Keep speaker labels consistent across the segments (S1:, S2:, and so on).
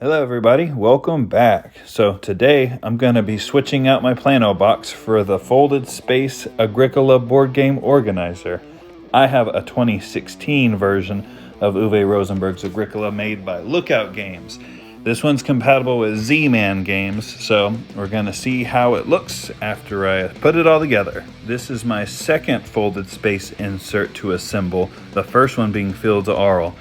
S1: Hello everybody, welcome back. So today I'm going to be switching out my Plano box for the folded space Agricola board game organizer. I have a 2016 version of Uwe Rosenberg's Agricola made by Lookout Games. This one's compatible with Z-Man games, so we're going to see how it looks after I put it all together. This is my second folded space insert to assemble, the first one being Fields of Arle.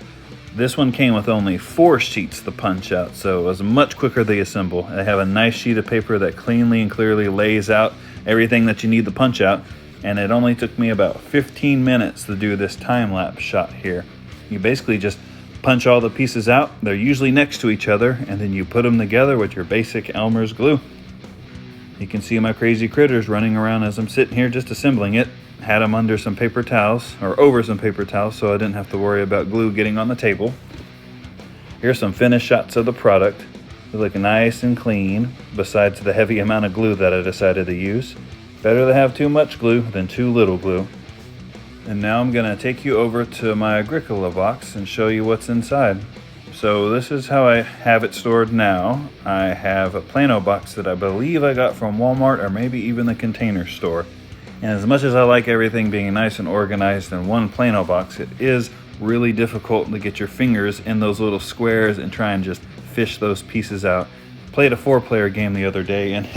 S1: This one came with only 4 sheets to punch out, so it was much quicker to assemble. I have a nice sheet of paper that cleanly and clearly lays out everything that you need to punch out, and it only took me about 15 minutes to do this time-lapse shot here. You basically just punch all the pieces out, they're usually next to each other, and then you put them together with your basic Elmer's glue. You can see my crazy critters running around as I'm sitting here just assembling it. Had them under some paper towels, or over some paper towels, so I didn't have to worry about glue getting on the table. Here's some finished shots of the product. They look nice and clean, besides the heavy amount of glue that I decided to use. Better to have too much glue than too little glue. And now I'm going to take you over to my Agricola box and show you what's inside. So this is how I have it stored now. I have a Plano box that I believe I got from Walmart or maybe even the Container Store. And as much as I like everything being nice and organized in one Plano box, it is really difficult to get your fingers in those little squares and try and just fish those pieces out. Played a 4-player game the other day and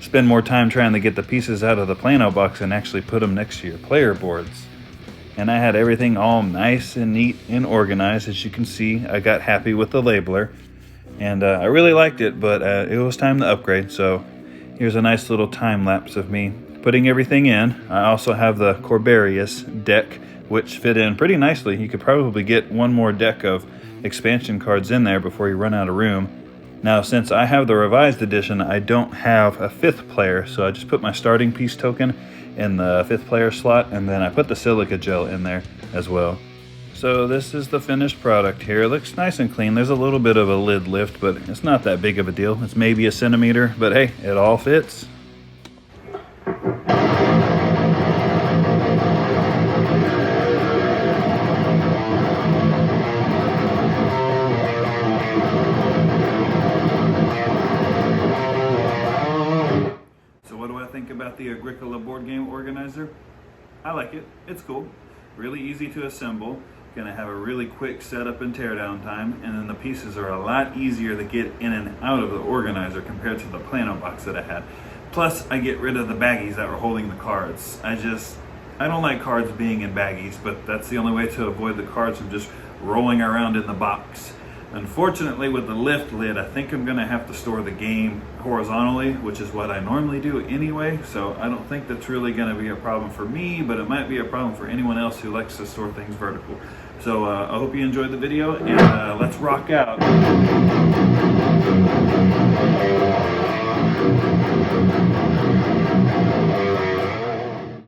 S1: spend more time trying to get the pieces out of the Plano box and actually put them next to your player boards. And I had everything all nice and neat and organized. As you can see, I got happy with the labeler. And I really liked it, but it was time to upgrade. So here's a nice little time lapse of me putting everything in. I also have the Corbarius deck, which fit in pretty nicely. You could probably get one more deck of expansion cards in there before you run out of room. Now, since I have the revised edition, I don't have a 5th player, so I just put my starting piece token in the 5th player slot, and then I put the silica gel in there as well. So this is the finished product here. It looks nice and clean. There's a little bit of a lid lift, but it's not that big of a deal. It's maybe a centimeter, but hey, it all fits. About the Agricola board game organizer. I like it. It's cool. Really easy to assemble. Gonna have a really quick setup and teardown time, and then the pieces are a lot easier to get in and out of the organizer compared to the Plano box that I had. Plus, I get rid of the baggies that were holding the cards. I don't like cards being in baggies, but that's the only way to avoid the cards from just rolling around in the box. Unfortunately, with the lift lid, I think I'm going to have to store the game horizontally, which is what I normally do anyway, so I don't think that's really going to be a problem for me, but it might be a problem for anyone else who likes to store things vertical. So I hope you enjoyed the video, and let's rock out.